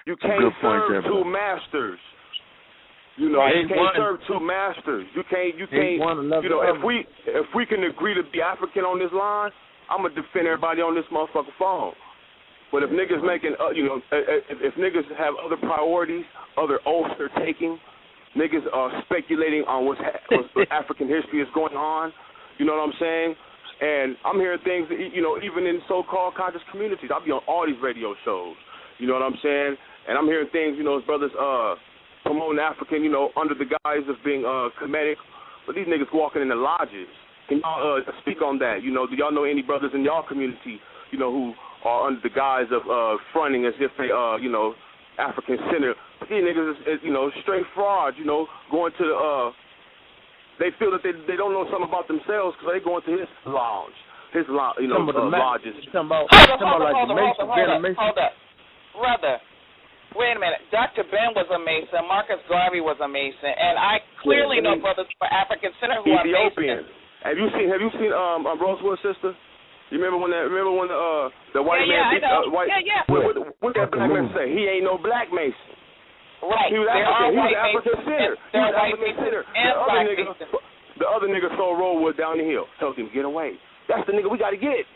You can't serve two masters. You know, you can't serve two masters. You can't. You know, if we can agree to be African on this line, I'm gonna defend everybody on this motherfucking phone. But if niggas making, if niggas have other priorities, other oaths they're taking, niggas are speculating on what African history is going on. You know what I'm saying? And I'm hearing things, you know, even in so-called conscious communities. I'll be on all these radio shows. You know what I'm saying? And I'm hearing things, you know, his brothers promoting African, you know, under the guise of being Kemetic. But these niggas walking in the lodges. Can y'all speak on that? You know, do y'all know any brothers in y'all community, you know, who are under the guise of fronting as if they, you know, African centered? These niggas is, you know, straight fraud, you know, going to the, they feel that they don't know something about themselves because they go into his lounge, you know, lodges. Hold up. Brother, wait a minute. Dr. Ben was a Mason. Marcus Garvey was a Mason. And I clearly know brothers for African Center who Ethiopian. are Masons. Have you seen Rosewood's sister? You remember when the white man? What that black man say? He ain't no black Mason. Right. He was African center. He was African center. The other nigga sold Rosewood down the hill. Told him get away. That's the nigga we got to get.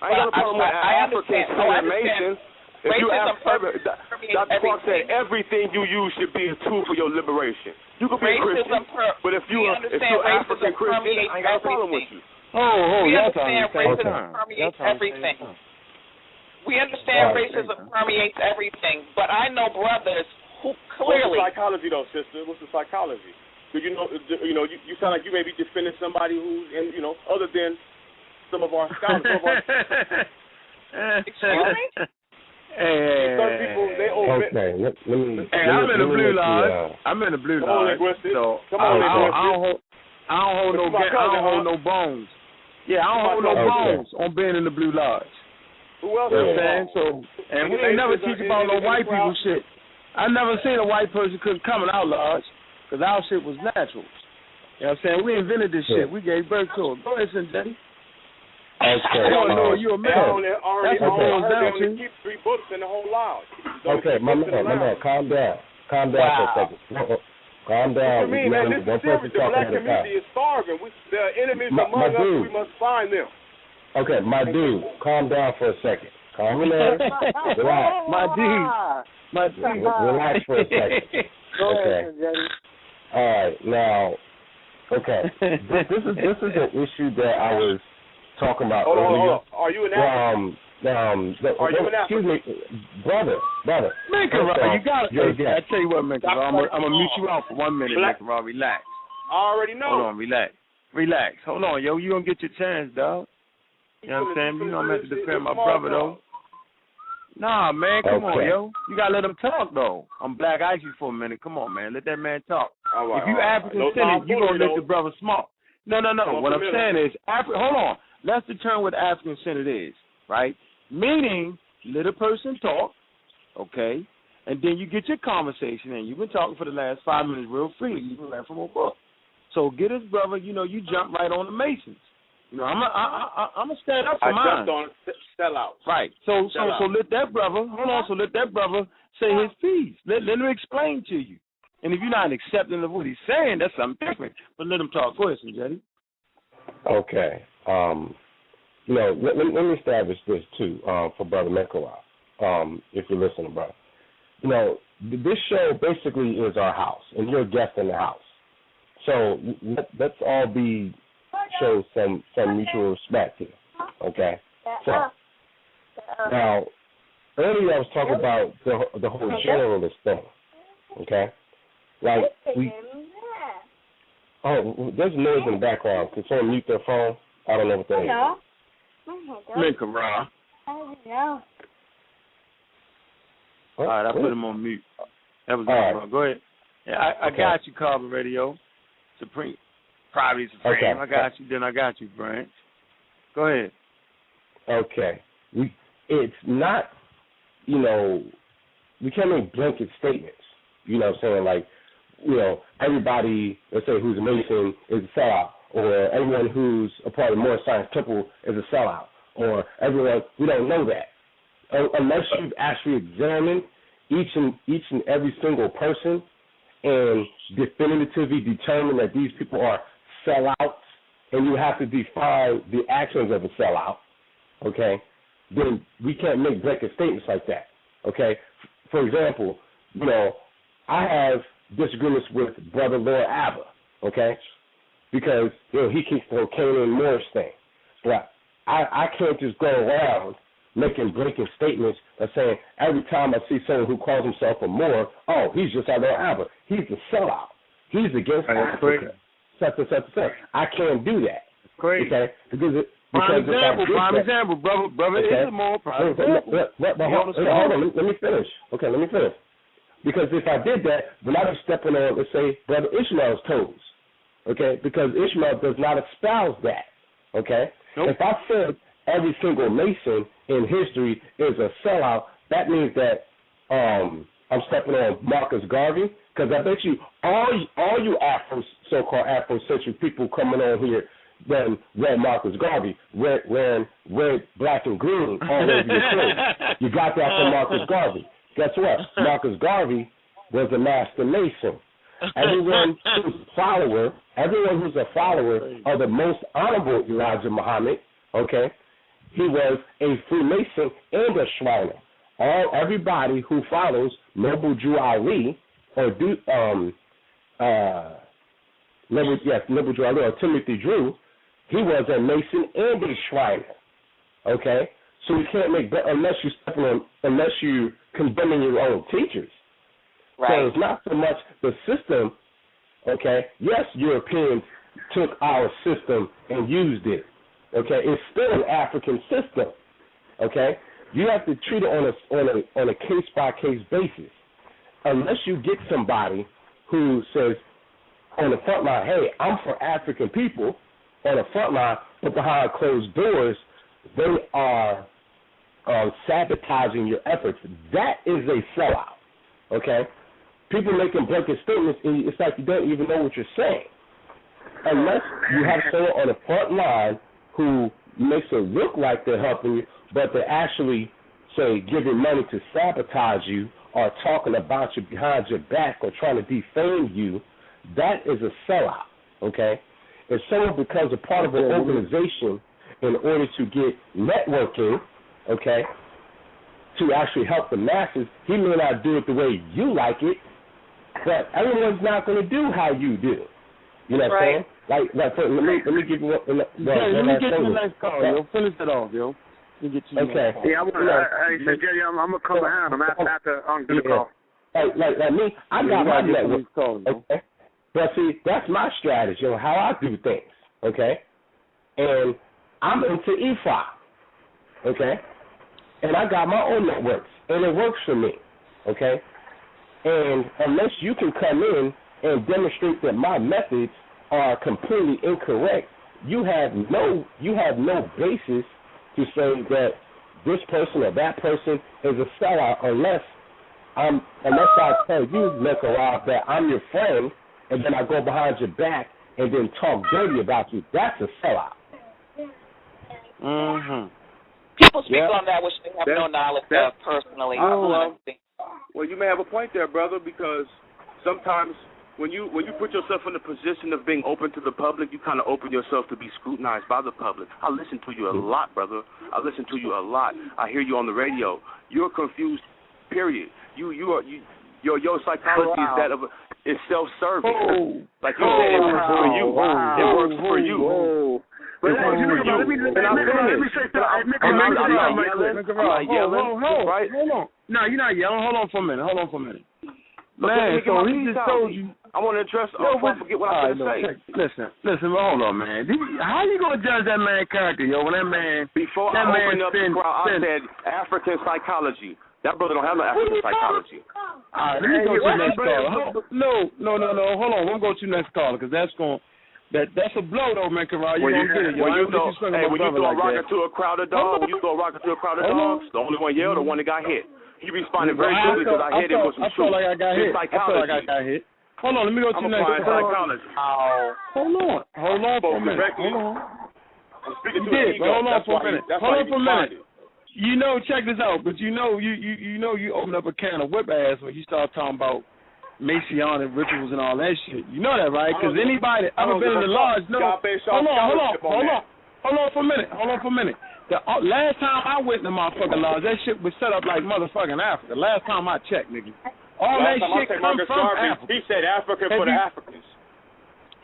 I ain't got a problem with African center Mason. If you Dr. Clark said everything you use should be a tool for your liberation. You could be a Christian, but if you're African Christian, I ain't got a problem with you. We understand racism permeates everything. We understand racism permeates everything, but I know brothers who clearly. What's the psychology, though, sister? What's the psychology? Do you know? You sound like you may be defending somebody who's, and you know, other than some of our scholars. Excuse me. Some people, they okay, let me. Hey, I'm in the blue lodge. I'm in the blue lodge. So I don't hold no bones. Yeah, I don't hold no bones on being in the blue lodge. Who else? You know what I'm saying? So, and we ain't never teach about no white people shit. I never seen a white person couldn't come in our lodge because our shit was natural. You know what I'm saying? We invented this shit. We gave birth to it. Go ahead, Cindy. Okay. I want to know you a man. That's what boils down to. Keep 3 books in the whole lodge. Okay, my man, calm down. Calm down for a second. Calm down. What do you mean, man? This is serious. The black community is starving. There are enemies among us. We must find them. Okay, my dude, calm down for a second. Calm down. Relax. My dude. Relax for a second. Okay. All right. Now, okay. This is an issue that I was talking about earlier. Are you an African? Are you an excuse me, brother. Minkara, you got it. I tell you what, Minkara, I'm gonna mute you out for 1 minute, Minkara. Relax. I already know. Hold on, relax. Hold on, yo. You gonna get your chance, dog. You know what I'm saying? You know I'm going to defend my brother, though. Nah, man, come on, yo. You got to let him talk, though. I'm black icy for a minute. Come on, man. Let that man talk. Right, if you African-centered, you going to let the brother smoke. No. What I'm saying is, hold on. Let's determine what African-centered is, right? Meaning, let a person talk, okay, and then you get your conversation, and you've been talking for the last 5 minutes real freely. You can learn from a book. So get his brother, you jump right on the Masons. You know, I'm gonna stand up for mine. I jumped on sell out. Right. So let that brother say his piece. Let him explain to you. And if you're not accepting of what he's saying, that's something different. But let him talk. Go ahead, Jetty. Okay. Let me establish this too for Brother Mekara. If you're listening, brother. You know, this show basically is our house, and you're a guest in the house. So let's all show some mutual respect here, okay? So, now, earlier I was talking about the whole generalist thing, okay? Like, there's noise in the background. Can someone mute their phone? I don't know what that is. Minkara. All right, I put him on mute. That was good, bro. Go ahead. Yeah, I got you, Carbon Radio. Supreme. Probably Supreme. Okay. I got you, Branch. Go ahead. Okay. It's not, we can't make blanket statements. You know what I'm saying? Like, everybody, let's say, who's a Mason is a sellout, or everyone who's a part of the Moore Science Temple is a sellout, or everyone, we don't know that. unless you've actually examined each and every single person and definitively determine that these people are sellouts, and you have to define the actions of a sellout, okay, then we can't make blanket statements like that, okay? For example, I have disagreements with Brother Lord Abba, okay, because, he keeps the Canaan Morris thing. But I can't just go around making blanket statements and saying every time I see someone who calls himself a Moor, oh, he's just like Lord Abba. He's a sellout. He's against Africa. Such. I can't do that. Crazy. Okay? Prime example, brother is a Moor. Hold on, let me finish. Okay, let me finish. Because if I did that, then I'd be stepping on, let's say, Brother Ishmael's toes. Okay? Because Ishmael does not espouse that. Okay? Nope. If I said every single Mason in history is a sellout, that means that I'm stepping on Marcus Garvey, because I bet you all you so-called Afrocentric people coming on here then read Marcus Garvey, wearing red, black, and green all over your clothes. You got that from Marcus Garvey. Guess what? Marcus Garvey was a master Mason. Everyone who's a follower of the most honorable Elijah Muhammad, okay, he was a Freemason and a Shriner. Everybody who follows Noble Drew Ali Noble Drew Ali or Timothy Drew, he was a Mason and a Shriner. Okay, so we can't make unless you condemning your own teachers. Right. So it's not so much the system. Okay, yes, Europeans took our system and used it. Okay, it's still an African system. Okay, you have to treat it on a case by case basis. Unless you get somebody who says on the front line, "Hey, I'm for African people," on the front line, but behind closed doors, they are sabotaging your efforts. That is a sellout. Okay, people making blanket statements, and it's like you don't even know what you're saying. Unless you have someone on the front line who makes it look like they're helping you, but they're actually, say, giving money to sabotage you or talking about you behind your back or trying to defame you, that is a sellout, okay? If someone becomes a part of an organization in order to get networking, okay, to actually help the masses, he may not do it the way you like it, but everyone's not going to do how you do. You know what I'm saying? Let me give you one. Let me get you the next call, yo. Finish it off, yo. Okay. Yeah, I'm gonna come behind him after I'm gonna call. Like me, I got my network. Okay. But see, that's my strategy on how I do things. Okay. And I'm into EFI. Okay. And I got my own networks, and it works for me. Okay. And unless you can come in and demonstrate that my methods are completely incorrect, you have no basis to say that this person or that person is a sellout unless I tell you, Mr. that I'm your friend, and then I go behind your back and then talk dirty about you. That's a sellout. Mm-hmm. People speak on that which they have no knowledge of personally. Well, you may have a point there, brother, because sometimes when you put yourself in the position of being open to the public, you kind of open yourself to be scrutinized by the public. I listen to you a lot, brother. I listen to you a lot. I hear you on the radio. You're confused, period. Your psychology is that of is self-serving. Like you said, it works for you. It works for you. Let me say something. Right? Hold on. No, you're not yelling. Hold on for a minute. Man, so he just told you. I want to address. I forget what I was going to say. Listen, hold on, man. How you gonna judge that man's character, yo? When that man before I opened up the crowd, I said African psychology. That brother don't have no African psychology. All right, let me go to the next caller. No. Hold on. We'll go to the next caller because that's a blow though, man. You're gonna get it, yo. When you throw a rocket to a crowd of dogs, the only one yelled, the one that got hit. He responded very quickly because I hit him with some truth. I feel like I got hit. Hold on, let me go to the next caller. Hold on for a minute. I'm speaking to Hold on for a minute. You know, check this out, but you open up a can of whip ass when you start talking about Masonic rituals and all that shit. You know that, right? Because anybody ever been in the lodge knows. Hold on for a minute. The last time I went to motherfucking lodge, that shit was set up like motherfucking Africa. Last time I checked, nigga. All that shit comes from Africa. He said Africa for the Africans.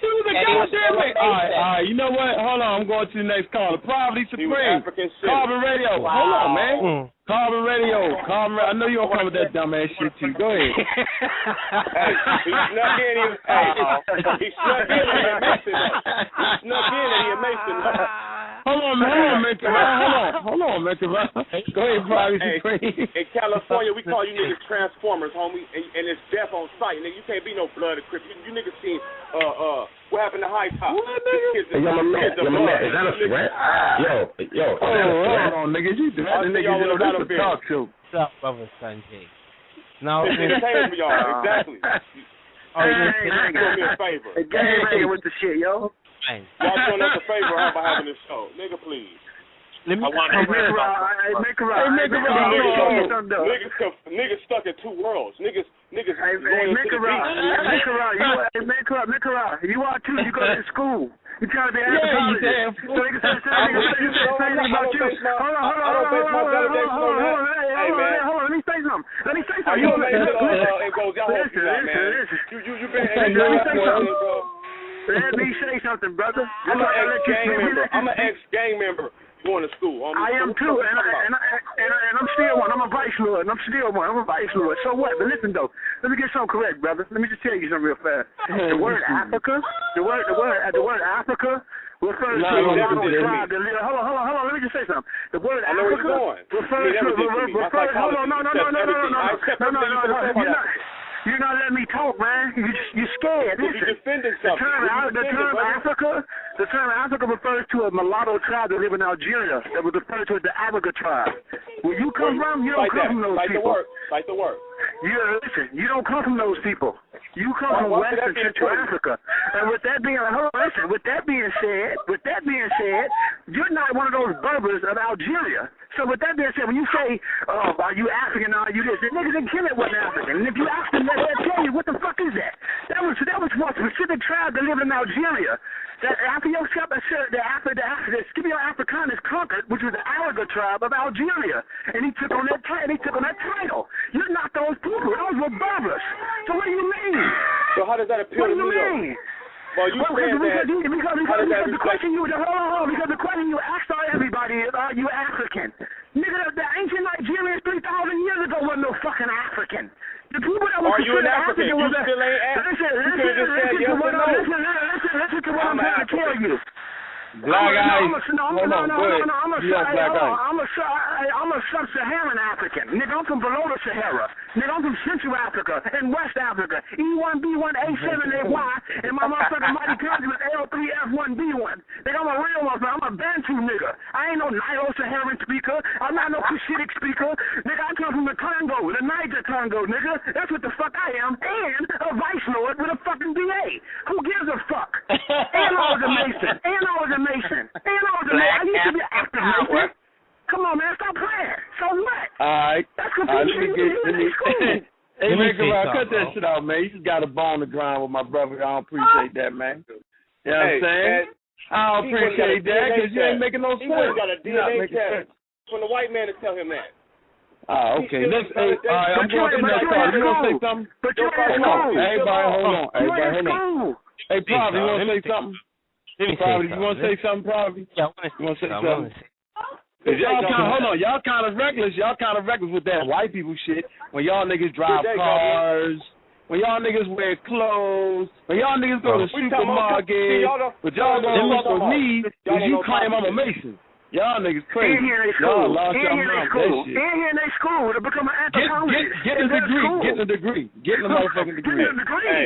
He was a goddamn man. All right, you know what? Hold on, I'm going to the next caller. Proverbly Supreme. Carbon Radio. Wow. Hold on, man. Carbon Radio. I know you don't come with that dumb ass shit too. Go ahead. Hey, he snuck in. He snuck in and he Mason. Hold on, man. Hold on, man. Go ahead, Proverbly Supreme. In California, we call you niggas Transformers, homie, and it's death on sight. Nigga, you can't be no blood crip. You niggas seen what happened to High Top? Hey, yo, my man, is that a threat? Yo, hold on, nigga. You do that, nigga. You know, that's a talk show. What's up, brother Sanjay? No, entertainment for y'all, exactly. Hey, do me a favor. Hey, gang with the shit, yo. Y'all doing us a favor by having this show. Nigga, please. Let me make a ride. Niggas stuck in two worlds. Niggas. Make a ride. You are too. You go to school. You trying to be anthropologist. So they can say something about you. Hold on. Let me say something. Let me say something, brother. I'm an ex-gang member. Going to school. I am too, and I'm still one. I'm a vice lord, and I'm still one. I'm a vice lord. So what? But listen though, let me get something correct, brother. Let me just tell you something real fast. The word Africa, the word Africa refers to a model tribe that live. Hold on. Let me just say something. The word Africa refers to. Hold on, no. You're not letting me talk, man. You're scared. Listen, the term Africa refers to a mulatto tribe that live in Algeria that was referred to as the Africa tribe. Where you come from, you don't come from those people. Like the work. Listen, you don't come from those people. You come from West and Central Africa. And with that being said, you're not one of those Berbers of Algeria. So with that being said, when you say, are you African, are you this, the niggas in Kemet wasn't African. And if you ask them, they'll tell you, what the fuck is that? That was one specific tribe that lived in Algeria. That after your the Scipio Africanus conquered, which was the Alaga tribe of Algeria. And he took on that title. You're not those people. Those were Berbers. So what do you mean? So how does that appeal to me? What do you mean? Well, you said that. Because the question you asked everybody is, are you African? Nigga, the ancient Nigerians 3,000 years ago wasn't no fucking African. The people that were considered African was Listen to what I'm trying to tell you. Black eyes. I'm a sub-Saharan African. Nigga, I'm from below the Sahara. Nigga, I'm from Central Africa and West Africa. E1B1A7AY, and my motherfucking mighty country was L3F1B1. Nigga, I'm a real motherfucker. I'm a Bantu nigga. I ain't no Nilo-Saharan speaker. I'm not no Cushitic speaker. Nigga, I come from the Congo, the Niger Congo, nigga. That's what the fuck I am. And a vice lord with a fucking BA. Who gives a fuck? And I was a Mason. I used to be an active Mason. Come on, man, stop playing. So what? All right. That's completely Hey, man, cut that shit out, man. You just got a bone to grind with my brother. I don't appreciate that, man. You know what I'm saying? I don't appreciate that because you ain't making no sense. He got a DNA test from the white man to tell him that. Okay. I'm going to the next call. You want to say something? Hold on. Everybody, hold on. Hey, Proverbs, you want to say something? Proverbs, you want to say something, Proverbs? Yeah, I want to say something. Y'all kind of reckless. Y'all kind of reckless with that white people shit. When y'all niggas drive cars, when y'all niggas wear clothes, when y'all niggas go to the supermarket, but y'all don't fuck with me because you claim I'm a Mason. Y'all niggas crazy. Y'all lost your mind. In their school to become an anthropologist. Get the degree. Get the motherfucking degree.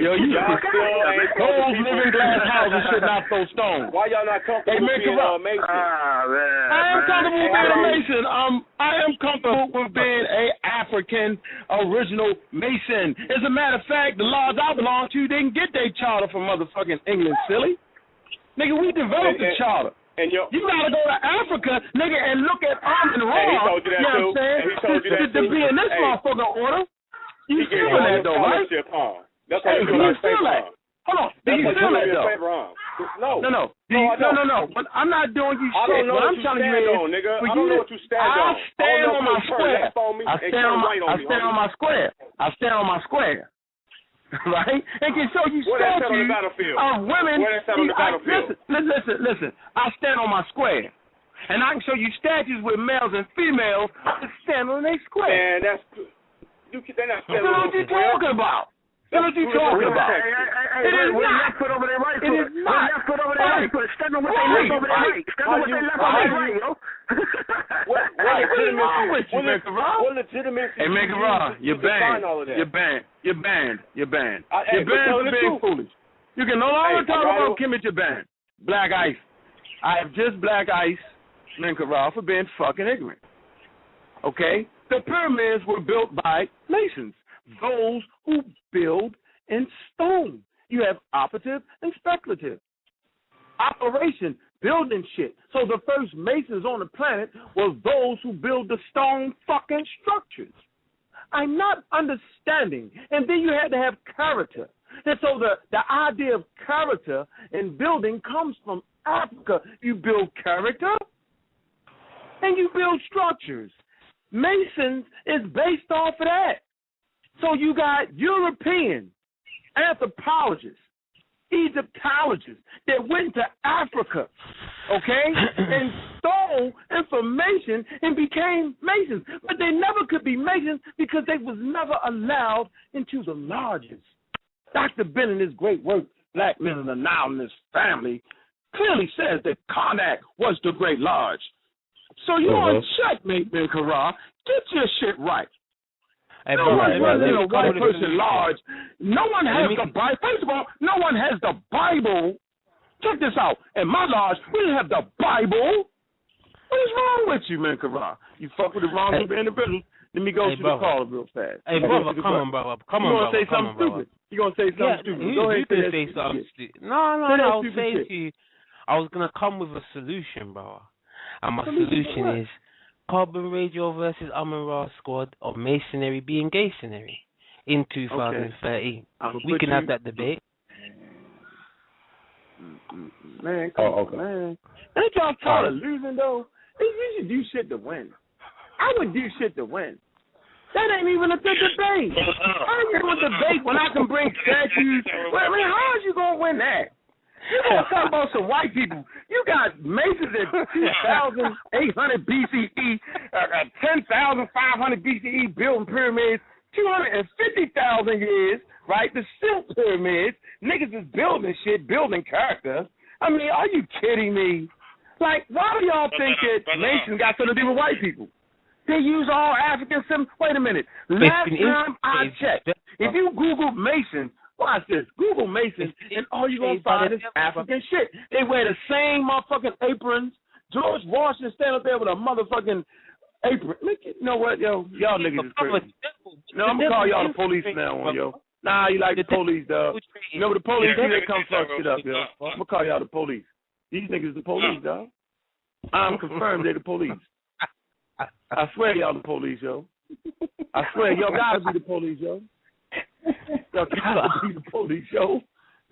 Yo, you those living glass houses should not throw stones. Why y'all not comfortable being a Mason? I am comfortable with being a Mason. I am comfortable with being a African original Mason. As a matter of fact, the laws I belong to didn't get their charter from motherfucking England, silly. Nigga, we developed the charter. And you gotta go to Africa, nigga, and look at Armin Ra. He told you that know too. What I'm saying? And he told you that to be in this motherfucker order. You feel that though, right? That's how you feel that. Hold on. Do you feel that though? No. But I'm not doing you shit. I don't know what I'm you telling stand you on, nigga. I don't know what you stand on. I stand on my square. I stand on my square. I stand on my square. Right? And can show you statues of women. Listen. I stand on my square. And I can show you statues with males and females that stand on their square. Man, that's they're not standing on their square. What are you talking about? What are you talking about? It is not. Left foot over their right foot. It is not. Left foot over their right foot. Stand on what they left over their right. Stand on what they left over their right, yo. What legitimacy? Hey, make it wrong. You're banned. You're banned. You're banned. You're banned. You're banned for being foolish. You can no longer talk about Kemet. You're banned. Black Ice. I have just Black Ice Menkara for being fucking ignorant. Okay? The pyramids were built by masons. Those who build in stone. You have operative and speculative. Operation, building shit. So the first masons on the planet was those who build the stone fucking structures. I'm not understanding. And then you had to have character. And so the idea of character in building comes from Africa. You build character and you build structures. Masons is based off of that. So you got European anthropologists, Egyptologists that went to Africa, okay, and stole information and became Masons. But they never could be Masons because they was never allowed into the lodges. Dr. Ben in his great work, Black Men in the Nile and His Family, clearly says that Karnak was the great lodge. So you're on checkmate, Menkara. Get your shit right. Hey, no one runs in a white person lodge. No one has the Bible. First of all, no one has the Bible. Check this out. In my lodge, we didn't have the Bible. What is wrong with you, Menkara? You fuck with the wrong individuals. Let me go to the caller real fast. Hey, brother, come on, brother. Come on, brother. You gonna say something stupid? You gonna say something stupid? Go ahead and say something stupid. No, I'll say to you, I was gonna come with a solution, brother. And my solution is Carbon Radio versus Amun-Ra squad of masonry being Gaysonary in 2013. We can have that debate. Man, man. Ain't y'all tired of losing, though? You should do shit to win. I would do shit to win. That ain't even a good debate. How are you going to debate when I can bring statues? Well, I mean, how are you going to win that? You want to talk about some white people. You got Masons at 2,800 BCE, 10,500 BCE building pyramids, 250,000 years, right? The Silk Pyramids. Niggas is building shit, building character. I mean, are you kidding me? Like, why do y'all think that Masons got something to do with white people? They use all African symbols. Wait a minute. Last time I checked, if you Google Mason, watch this. Google Mason, and all you're going to find is African shit. They wear the same motherfucking aprons. George Washington stand up there with a motherfucking apron. You know what, yo? Y'all niggas is crazy. No, I'm going to call y'all the police from now on, yo. Nah, you like the police, dog. You know what the police do? They come fuck shit up, yo. I'm going to call y'all the police. These niggas the police, dog. I'm confirmed they the police. I swear y'all the police, yo. I swear y'all gotta be the police, yo. Y'all gotta be the police, yo.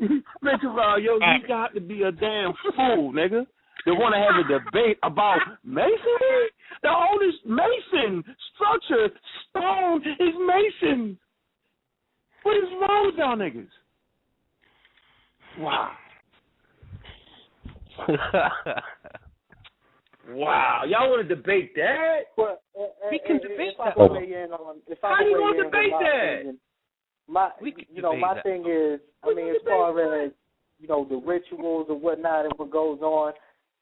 Menkara, yo, you got to be a damn fool, nigga. They want to have a debate about masonry? The oldest mason structure, stone, is mason. What is wrong with y'all niggas? Wow. Wow, y'all want to debate that? Well, we can debate that. How you going to debate that? My thing is, I mean, as far as, you know, the rituals and whatnot and what goes on,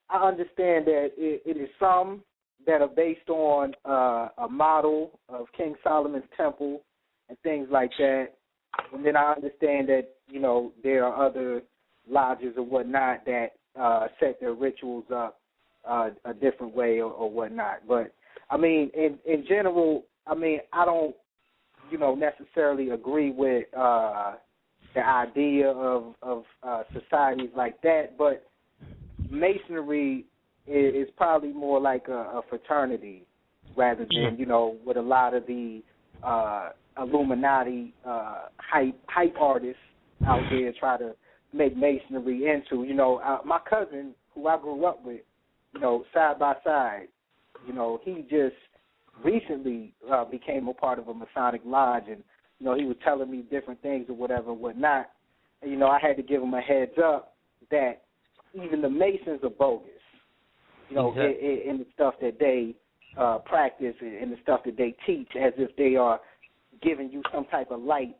I understand that it is some that are based on a model of King Solomon's temple and things like that. And then I understand that, you know, there are other lodges or whatnot that set their rituals up a different way or whatnot. But, I mean, in general, I mean, I don't, you know, necessarily agree with the idea of societies like that, but masonry is probably more like a fraternity rather than, you know, what a lot of the Illuminati hype artists out there try to make Masonry into. You know, my cousin, who I grew up with, you know, side by side, you know, he just recently became a part of a Masonic lodge, and, you know, he was telling me different things or whatever, whatnot. And, you know, I had to give him a heads up that even the Masons are bogus, you know, in the stuff that they practice and the stuff that they teach, as if they are giving you some type of light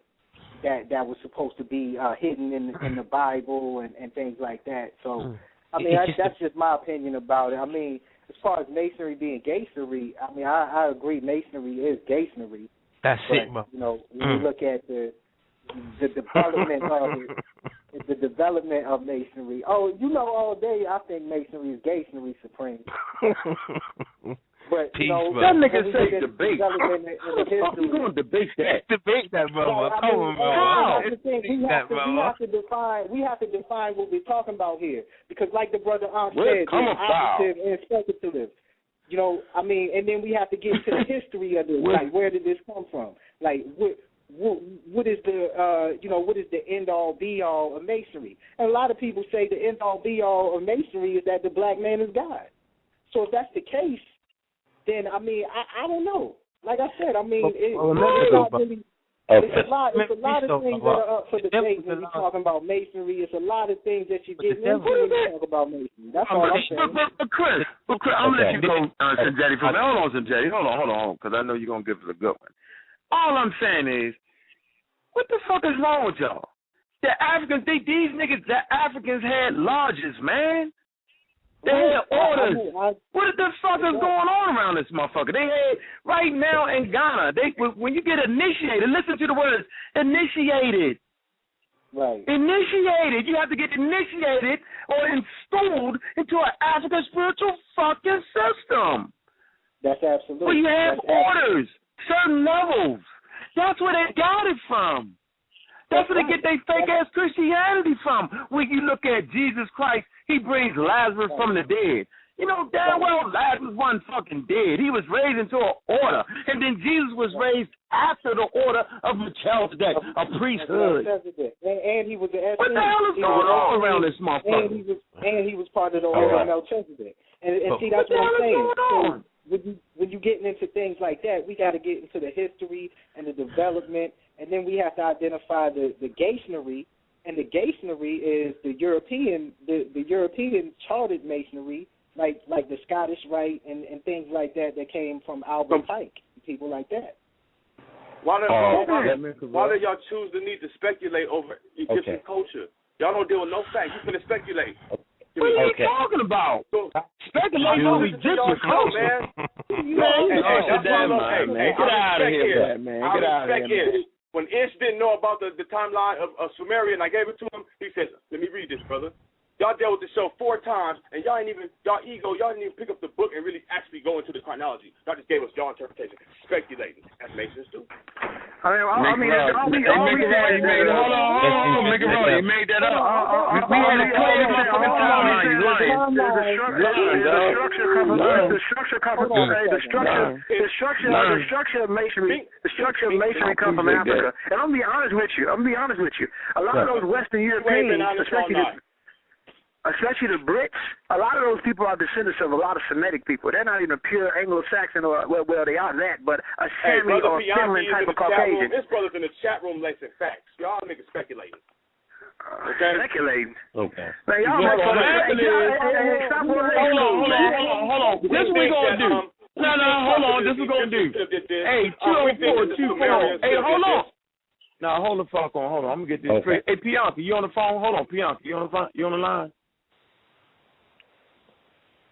that was supposed to be hidden in the Bible and things like that. So, I mean, that's just my opinion about it. I mean, as far as Masonry being Gaysonry, I mean, I agree Masonry is Gaysonry. That's it, bro. You know, when you look at the development of the development of Masonry. Oh, you know, all day I think Masonry is Gaysonry supreme. But, you know, that nigga say debate. You going to debate that? Debate that, brother. We have to define what we're talking about here, because, like the brother said, there's operative and speculative. You know, I mean, and then we have to get to the history of this. Like, where did this come from? Like, what is the what is the end all be all of Masonry? And a lot of people say the end all be all of Masonry is that the black man is God. So if that's the case, then I mean I don't know. Like I said, I mean it's a lot of things that are up for debate when we're talking about Masonry. It's a lot of things that you get into when you talk about Masonry. That's all I'm saying. But Chris, I'm gonna let you go, Sinjetti. Hold on, Sinjetti. Hold on, because I know you're gonna give us a good one. All I'm saying is, what the fuck is wrong with y'all? The Africans, the Africans had lodges, man. They had orders. What the fuck is going on around this motherfucker? They had, right now in Ghana, when you get initiated, listen to the words, initiated. Right. Initiated. You have to get initiated or installed into an African spiritual fucking system. That's absolutely. Well, you have orders, certain levels. That's where they got it from. That's where they get their fake-ass Christianity from. When you look at Jesus Christ, he brings Lazarus from the dead. You know damn well Lazarus wasn't fucking dead. He was raised into an order. And then Jesus was raised after the order of Melchizedek, a priesthood. And he was the what the hell is going on around this motherfucker? And he was part of the order of Melchizedek. And see, that's what I'm saying. So, when you getting into things like that, we got to get into the history and the development, and then we have to identify the Gaysonry, and the Gaysonry is the European chartered Masonry, like the Scottish Rite and things like that came from Albert Pike, people like that. Why do y'all choose the need to speculate over Egyptian culture? Y'all don't deal with no facts. You finna speculate. What are you talking about? Speculating over Egyptian culture, man. Get out of here, man. Get out of here. When Ish didn't know about the timeline of Sumeria, and I gave it to him, he said, "Let me read this, brother. Y'all dealt with the show 4 times, and y'all didn't even pick up the book and really actually go into the chronology. Y'all just gave us y'all interpretation, speculating, as Masons do." Hold on, make it right. You made that up. We had to play the motherfucking timeline. You lying. The structure of Masonry. The structure of Masonry comes from Africa. And I'm gonna be honest with you. A lot of those Western Europeans, especially the Brits, a lot of those people are descendants of a lot of Semitic people. They're not even pure Anglo-Saxon, or well, they are that, but a Sami or Finland type of Caucasian. This brother's in the chat room lacing facts. Y'all niggas speculating. Okay. Speculating. Okay. Man, y'all stop. Hold on. This is what we gonna do. No, hold on. This is what we're gonna do. Hey, 204. Hey, hold on. Now, hold the fuck on. Hold on. I'm going to get this straight. Hey, Bianca, you on the phone? Hold on, Bianca. You on the phone? You on the line?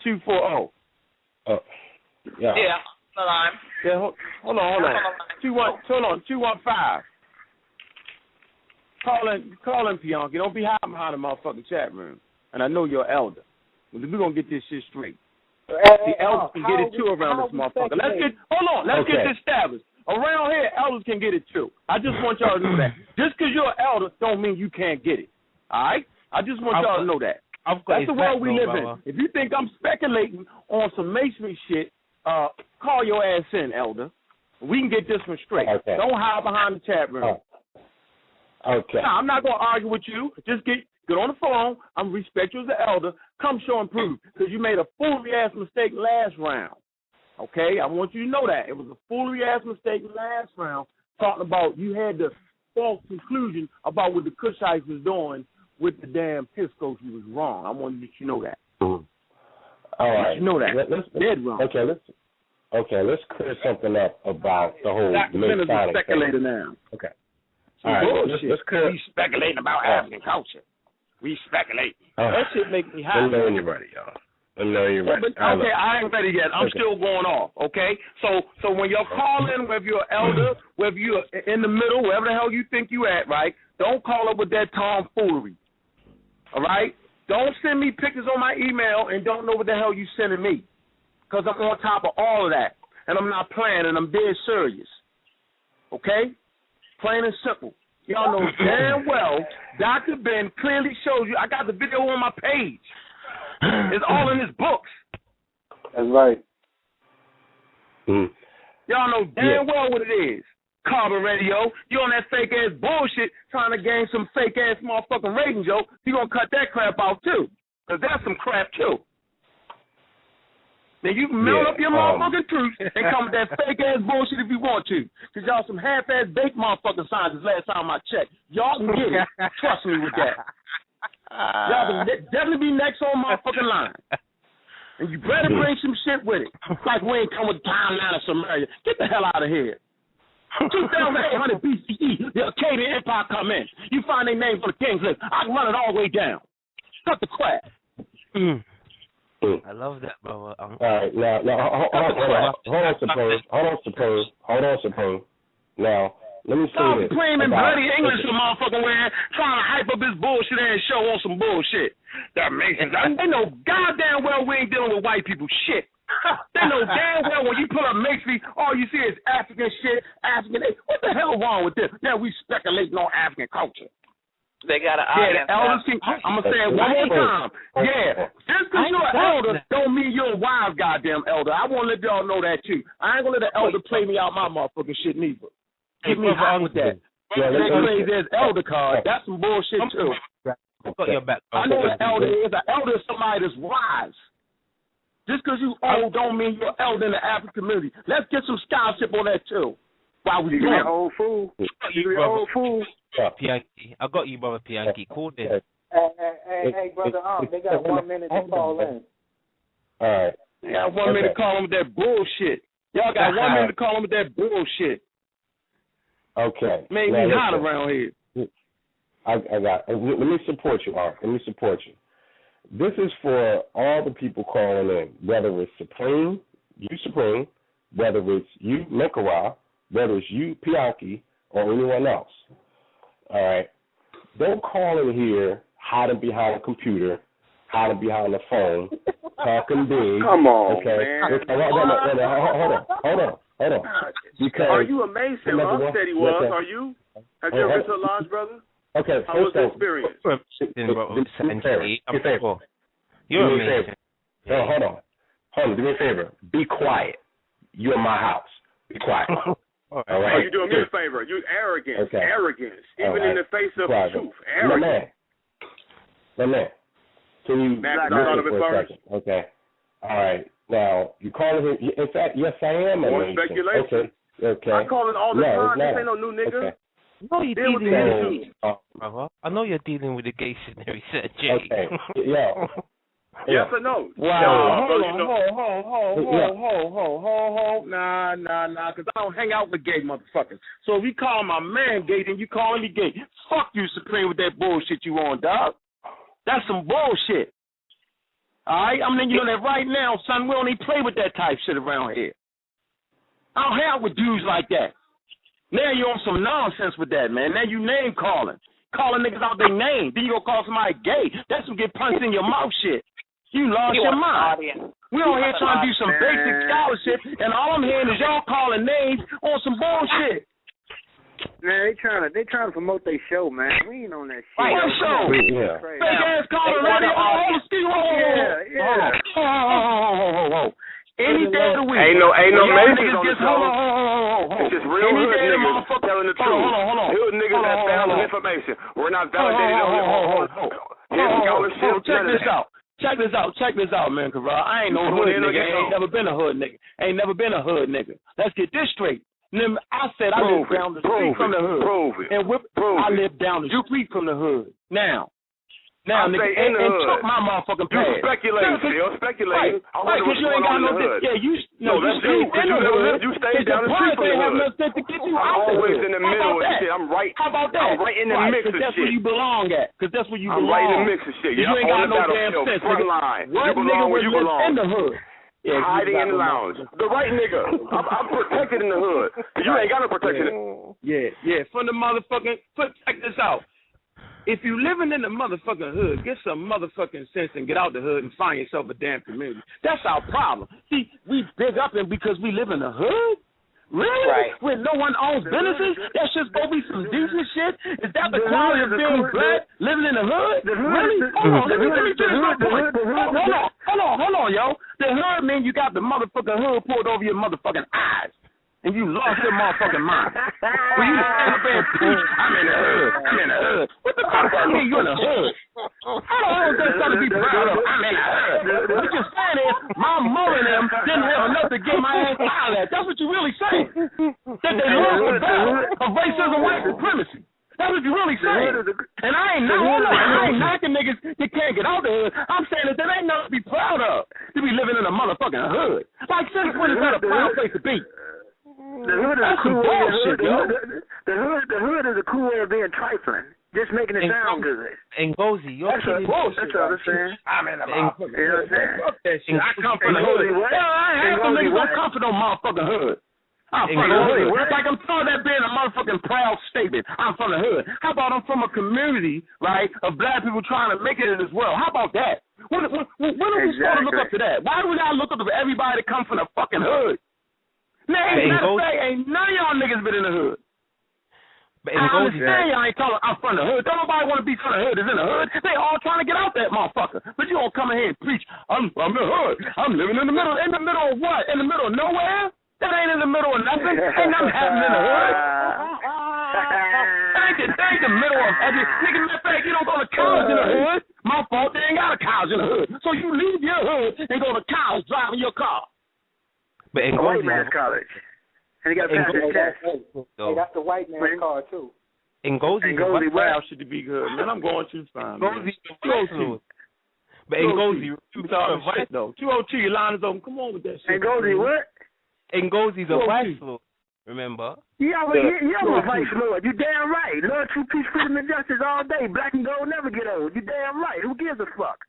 240. Yeah, the line. Yeah, hold on. 215. Call in, Bianca. Don't be hiding behind the motherfucking chat room. And I know you're an elder. We're going to get this shit straight. The elders can get it too around this motherfucker. Let's get this established. Around here, elders can get it too. I just want y'all to know that. Just because you're an elder don't mean you can't get it. All right? I just want y'all to know that. That's the world we live in. If you think I'm speculating on some masonry shit, call your ass in, Elder. We can get this one straight. Okay. Don't hide behind the chat room. Okay. Now, I'm not going to argue with you. Just get on the phone. I'm respect you as an elder. Come show and prove. Because you made a foolery-ass mistake last round. Okay? I want you to know that. It was a foolery-ass mistake last round, talking about you had the false conclusion about what the Cushites was doing with the damn Piscos. You was wrong. I want you to know that. Mm-hmm. All right. You know that. Let's dead wrong. Let's clear something up about the whole Masonic speculator now. Okay. All right. Let's clear. We speculating about African culture. We speculate. That shit make me happy. Let me know when you're ready, y'all. Let me know when you're ready. Okay, I ain't ready yet. I'm still going off, okay? So when you're calling, whether you're an elder, whether you're in the middle, wherever the hell you think you at, right, don't call up with that tomfoolery, all right? Don't send me pictures on my email and don't know what the hell you sending me, because I'm on top of all of that, and I'm not playing, and I'm dead serious, okay? Plain and simple. Y'all know damn well Dr. Ben clearly shows you. I got the video on my page. It's all in his books. That's right. Mm. Y'all know damn well what it is. Carbon radio. You on that fake ass bullshit trying to gain some fake ass motherfucking ratings, yo. You gonna cut that crap out too. Because that's some crap too. Now you can melt up your motherfucking truth and come with that fake ass bullshit if you want to. Because y'all some half ass baked motherfucking scientists last time I checked. Y'all can get it. Trust me with that. Y'all can definitely be next on motherfucking line. And you better bring some shit with it. Like we ain't come with timeline of Samaria. Get the hell out of here. 2,800 BCE, the Akkadian Empire come in. You find their name for the king's list. I can run it all the way down. Cut the crap. I love that, brother. All right, now, hold on, Supreme. Now, let me say this. Stop playing in bloody English, you motherfucking man, trying to hype up this bullshit and show on some bullshit. That Masons, they know goddamn well we ain't dealing with white people shit. They know damn well when you pull up Masonry, all you see is African shit, African. What the hell wrong with this? Now we speculating on African culture. They got an audience. The elders can, I'm going to say it one more time. Yeah. Just because you're an elder don't mean you're a wise goddamn elder. I want to let y'all know that, too. I ain't going to let the elder play me out my motherfucking shit, neither. Keep me hot with that. Yeah, they crazy as elder card. That's some bullshit, too. I know what an elder is. An elder is somebody that's wise. Just because you old don't mean you're elder in the African community. Let's get some scholarship on that, too. Why we doing old fool? You old fool. Pianki. I got you, brother Pianki. Call this. Hey, brother, they got 1 minute to call in. All right. They got 1 minute to call them with that bullshit. Y'all got 1 minute to call them with that bullshit. Okay. Made me hot around here. Let me support you, Art. Let me support you. This is for all the people calling in, whether it's Supreme, whether it's you, Mekara, whether it's you, Pianki, or anyone else. All right? Don't call in here hiding behind a computer, hiding behind the phone, talking big. Come on, man. Hold on. Because are you a Mason? Well, I said he was. Are you? Have you ever been to a lodge, brother? Okay. How was the experience? You're a Mason. No, hold on. Do me a favor. Be quiet. You're in my house. Be quiet. All right. Oh, you're doing me a favor. You arrogance. Okay. Arrogance. Even in the face of truth. Arrogance. My man. Can you listen for a second? Okay. All right. Now, you calling him. In fact, yes, I am a Mason. Speculation. Okay. I call it all the time. This ain't no new nigga. Okay. No, you're dealing with brother. I know you're dealing with the gay scenario, said Jay. Okay. Yeah. Yes or no? Wow. Hold. Nah, because I don't hang out with gay motherfuckers. So if you call my man gay, then you calling me gay. Fuck you, Supreme, with that bullshit you on, dog. That's some bullshit. All right? I'm letting you know that right now, son. We don't even play with that type shit around here. I don't hang out with dudes like that. Now you on some nonsense with that, man. Now you name calling niggas out their name. Then you gonna call somebody gay. That's some get punched in your mouth shit. You lost your mind. We on here trying to do some basic scholarship, and all I'm hearing is y'all calling names on some bullshit. Man, they trying to promote their show, man. We ain't on that shit. Right. What show? Yeah. Fake ass caller radio. Yeah. Any day of the week. Ain't no Masons on the show. Hold on. It's just real hood niggas telling the truth. Hold on. Hood niggas that valid information. We're not validating Check this out, man, Corral. I ain't no hood nigga. Ain't never been a hood nigga. Let's get this straight. I said I live down the street from the hood. I live down the street from the hood. Now, nigga, and took my motherfucking past. You speculating, Phil. Speculating. Right, because you ain't got no... Yeah, you stayed down the street from the hood. I'm always in the middle of shit. I'm right. How about that? I'm right in the mix of shit. That's where you belong at. Because that's where you belong. I'm right in the mix of shit. You ain't got no damn sense. Front line. What nigga would live in the hood? Yeah, hiding in the lounge. The right nigga. I'm protected in the hood. You ain't got no protection. Yeah. From the motherfucking... Check this out. If you living in the motherfucking hood, get some motherfucking sense and get out the hood and find yourself a damn community. That's our problem. See, we big up and because we live in the hood? Really? Right. When no one owns businesses? That shit's supposed to be some decent shit? Is that the quality of being black, living in the hood? Really? Hold on, yo. The hood mean you got the motherfucking hood poured over your motherfucking eyes. And you lost your motherfucking mind. When you stand up there and preach, I'm in the hood. What the fuck that mean? You in the hood? I don't know if that's something to be proud of. I'm in the hood. What you're saying is, my mother and them didn't have enough to get my ass out of that. That's what you're really saying. That they lost the battle of racism, white supremacy. That's what you're really saying. And I ain't knocking niggas that can't get out the hood. I'm saying that there ain't nothing to be proud of to be living in a motherfucking hood. Like, since when is that a proud place to be? The hood is a cool way. The hood is a cool way of being trifling, just making it sound good. And Gozy, that's what I'm saying. I'm in the motherfucking hood. I come from the hood. I ain't some niggas don't come from no motherfucking hood. I'm from the hood. It's like I'm talking that being a motherfucking proud statement. I'm from the hood. How about I'm from a community, right, of black people trying to make it in this world? How about that? When are we supposed to look up to that? Why do we gotta look up to everybody that comes from the fucking hood? Man, ain't none of y'all niggas been in the hood. But I understand y'all ain't calling I'm from the hood. Don't nobody want to be from the hood is in the hood. They all trying to get out that motherfucker. But you don't come in here and preach, I'm from the hood. I'm living in the middle. In the middle of what? In the middle of nowhere? That ain't in the middle of nothing. Ain't nothing happening in the hood. That ain't the middle of everything. Nigga, matter of fact, you don't go to college in the hood. My fault, they ain't got a college in the hood. So you leave your hood and go to college driving your car. But in white man's college. And he got to pass his test. Hey, that's the white man's car, too. In Gozy, wow, should be good. Man, I'm going too fine. Gozy, but in Gozy, though. 202, your line is open. Come on with that shit. In Gozy, what? In Gozy's a vice lord, remember? Yeah, I'm a vice lord. You damn right. Lord, true peace, freedom, and justice all day. Black and gold never get old. You damn right. Who gives a fuck?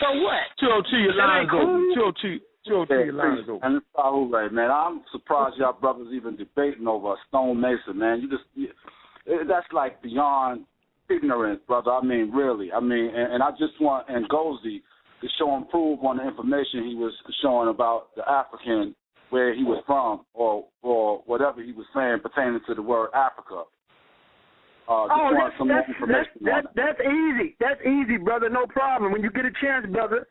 So what? 202, your line is open. 202. And it's all right, man. I'm surprised y'all brothers even debating over a stone mason, man. That's like beyond ignorance, brother. I mean, really. I mean, and I just want Ngozi to show and prove on the information he was showing about the African, where he was from, or whatever he was saying pertaining to the word Africa. That's easy. That's easy, brother. No problem. When you get a chance, brother.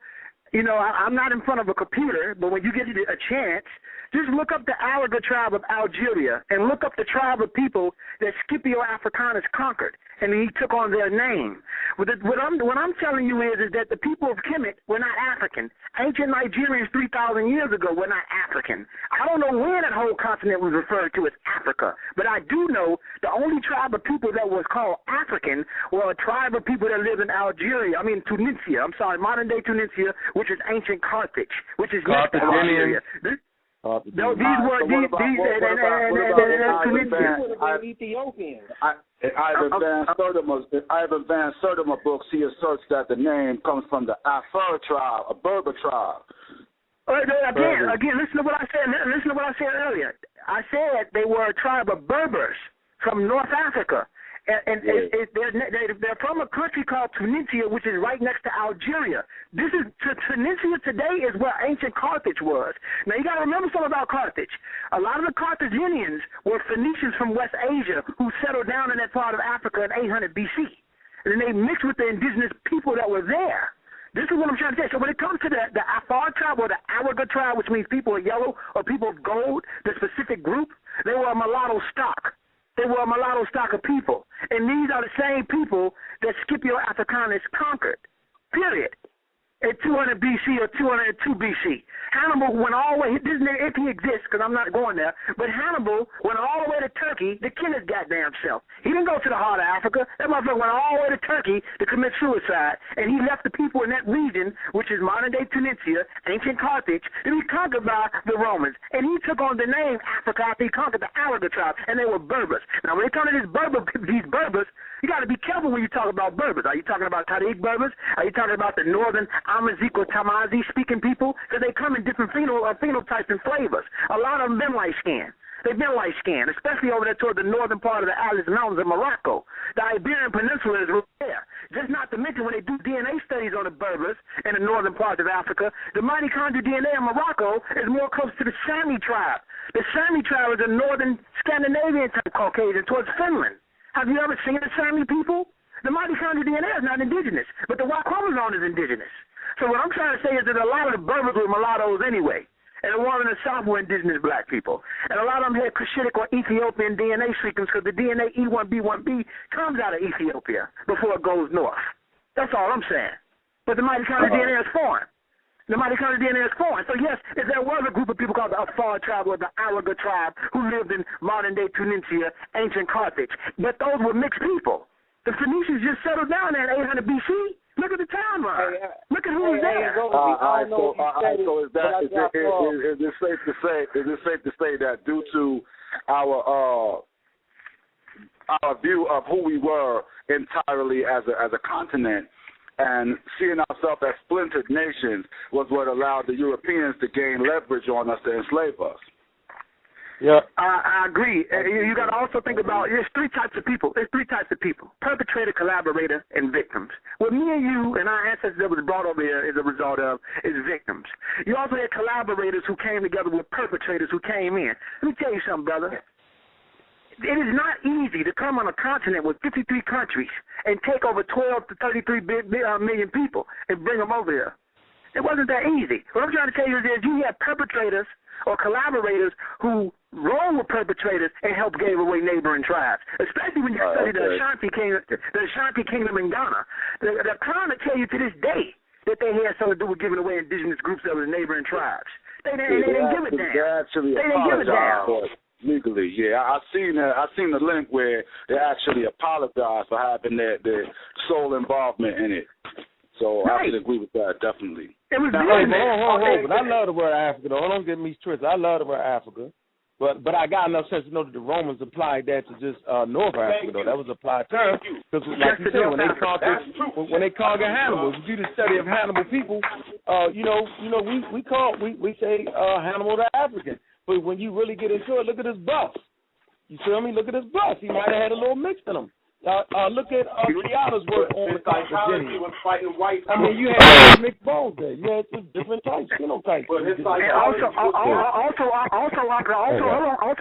You know, I'm not in front of a computer, but when you get a chance, just look up the Alaga tribe of Algeria and look up the tribe of people that Scipio Africanus conquered, and he took on their name. What I'm telling you is that the people of Kemet were not African. Ancient Nigerians 3,000 years ago were not African. I don't know when that whole continent was referred to as Africa, but I do know the only tribe of people that was called African were a tribe of people that lived in Tunisia. I'm sorry, modern-day Tunisia, which is ancient Carthage, which is next to Algeria. These were Ethiopians. Ivan Van Sertima books, he asserts that the name comes from the Afar tribe, a Berber tribe. Again, listen to what I said. Listen to what I said earlier. I said they were a tribe of Berbers from North Africa. They're from a country called Tunisia, which is right next to Algeria. Tunisia today is where ancient Carthage was. Now, you got to remember something about Carthage. A lot of the Carthaginians were Phoenicians from West Asia who settled down in that part of Africa in 800 BC. And then they mixed with the indigenous people that were there. This is what I'm trying to say. So when it comes to the Afar tribe or the Awagha tribe, which means people of yellow or people of gold, the specific group, they were a mulatto stock. They were a mulatto stock of people. And these are the same people that Scipio Africanus conquered, period, at 200 BC or 202 BC. Hannibal went all the way, this is if he exists, because I'm not going there, but Hannibal went all the way to Turkey to kill his goddamn self. He didn't go to the heart of Africa. That motherfucker went all the way to Turkey to commit suicide, and he left the people in that region, which is modern-day Tunisia, ancient Carthage, to be conquered by the Romans. And he took on the name Africa after he conquered the Awagha tribe, and they were Berbers. Now, when it comes to these Berbers, you got to be careful when you talk about Berbers. Are you talking about Tariq Berbers? Are you talking about the northern Amazigh Tamazi speaking people? Because they come in different phenotypes and flavors. A lot of them been light-skinned. They've been light-skinned, especially over there toward the northern part of the Atlas Mountains of Morocco. The Iberian Peninsula is right there. Just not to mention when they do DNA studies on the Berbers in the northern parts of Africa, the mitochondrial DNA in Morocco is more close to the Sami tribe. The Sami tribe is a northern Scandinavian type Caucasian towards Finland. Have you ever seen the Sami people? The mitochondrial DNA is not indigenous, but the Y chromosome is indigenous. So what I'm trying to say is that a lot of the Berbers were mulattoes anyway, and the one in the South were indigenous black people. And a lot of them had Cushitic or Ethiopian DNA sequence because the DNA E1B1B comes out of Ethiopia before it goes north. That's all I'm saying. But the mitochondrial DNA is foreign. The mitochondrial DNA is foreign. So, yes, if there was a group of people called the Afar tribe or the Awagha tribe who lived in modern-day Tunisia, ancient Carthage, but those were mixed people. The Phoenicians just settled down there in 800 BC. Look at the timeline. Look at who's there. So is it safe to say that due to our view of who we were entirely as a continent, and seeing ourselves as splintered nations was what allowed the Europeans to gain leverage on us to enslave us? Yeah, I agree. You got to also think about there's three types of people. Perpetrator, collaborator, and victims. What me and you and our ancestors that was brought over here as a result of is victims. You also had collaborators who came together with perpetrators who came in. Let me tell you something, brother. It is not easy to come on a continent with 53 countries and take over 12 to 33 million people and bring them over here. It wasn't that easy. What I'm trying to tell you is you have perpetrators or collaborators who roll with perpetrators and help gave away neighboring tribes, especially when you study the Ashanti Kingdom in Ghana. The Crown will tell you to this day that they had something to do with giving away indigenous groups that were neighboring tribes. They didn't give a damn. They didn't give a damn. Legally, yeah, I seen the link where they actually apologized for having their sole involvement in it. So I can agree with that, definitely. It was hold on. But I love the word Africa, though. Don't get me twisted. I love the word Africa. But I got enough sense to know that the Romans applied that to just North Africa, though. That was applied term. Because like you said, when they conquered Hannibal, if you do the study of Hannibal people, we say Hannibal the African. But when you really get into it, look at his bust. You feel me? Look at his bust. He might have had a little mix in him. Look at Rihanna's work on the Carthaginians. I mean, you had mixed bones there. You had just different types, phenotypes. Also, I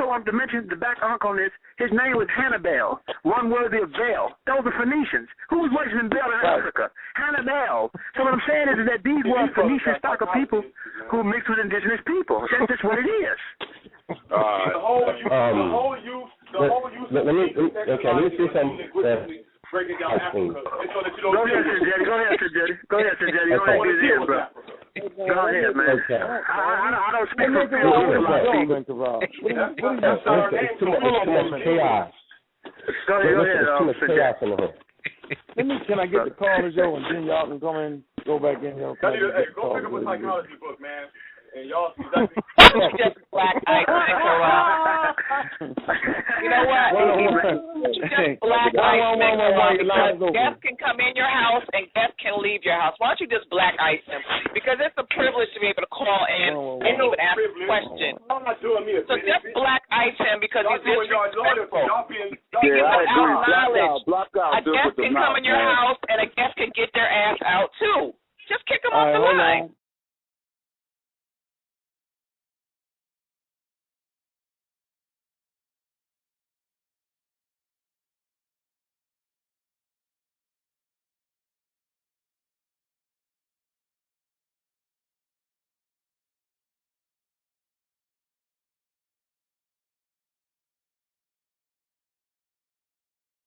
want to mention the back uncle on this. His name was Hannibal, one worthy of Baal. Those are Phoenicians. Who was worshiping Baal in Africa? Hannibal. So what I'm saying is that these were Phoenician stock of people who mixed with indigenous people. That's just what it is. Let me see some. Breaking down Africa. Go ahead, Sir Jetty. Go ahead, bro. Go ahead, man. Okay. I don't speak for people. It's too much chaos. Go ahead. Too much chaos in the hood. Can I get the callers, yo, and then y'all can come in, go back in, yo. Go pick up a psychology book, man. And y'all see exactly. Black eye. You know what? Just black ice him. Guests can come in your house and guests can leave your house. Why don't you just black ice him? Because it's a privilege to be able to call in and even ask questions. So just black ice him because he's disrespectful. A guest can come in your house and a guest can get their ass out too. Just kick them off the line.